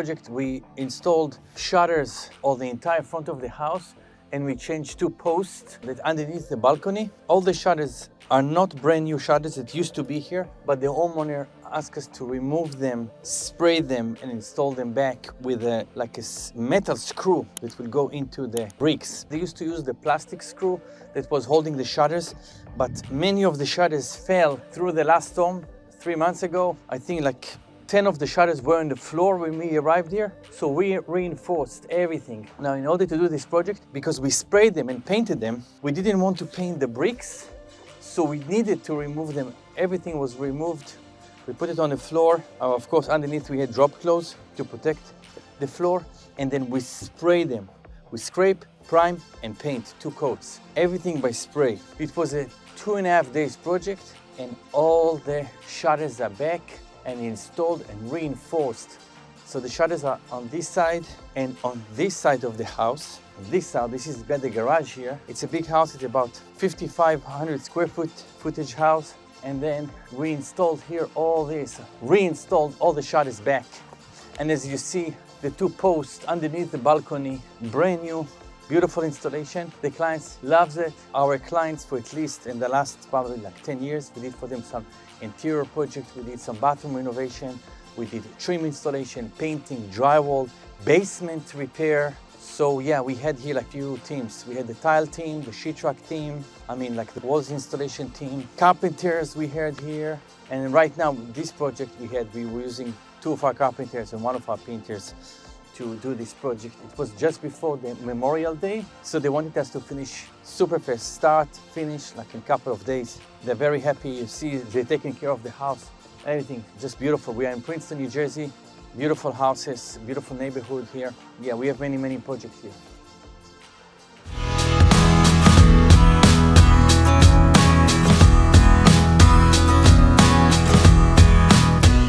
project, we installed shutters on the entire front of the house, and we changed 2 posts that underneath the balcony. All the shutters are not brand new shutters that used to be here, but the homeowner asked us to remove them, spray them, and install them back with a metal screw that will go into the bricks. They used to use the plastic screw that was holding the shutters, but many of the shutters fell through the last storm 3 months ago. I think 10 of the shutters were on the floor when we arrived here, so we reinforced everything. Now, in order to do this project, because we sprayed them and painted them, we didn't want to paint the bricks, so we needed to remove them. Everything was removed. We put it on the floor. Of course, underneath we had drop cloths to protect the floor, and then we spray them. We scrape, prime, and paint 2 coats. Everything by spray. It was a 2.5 days project, and all the shutters are back and installed and reinforced. So the shutters are on this side and on this side of the house. This side, this is the garage here. It's a big house. It's about 5,500 square footage house. And then we installed here all this, reinstalled all the shutters back. And as you see, the 2 posts underneath the balcony, brand new, beautiful installation. The clients loves it. Our clients, for at least in the last probably 10 years, we did for them some interior projects, we did some bathroom renovation, we did trim installation, painting, drywall, basement repair. So yeah, we had here a few teams. We had the tile team, the sheetrock team, the walls installation team, carpenters we had here. And right now, this project we were using 2 of our carpenters and 1 of our painters to do this project. It was just before the Memorial Day, so they wanted us to finish super fast, start, finish in a couple of days. They're very happy. You see, they're taking care of the house, everything, just beautiful. We are in Princeton, New Jersey. Beautiful houses, beautiful neighborhood here. Yeah, we have many projects here.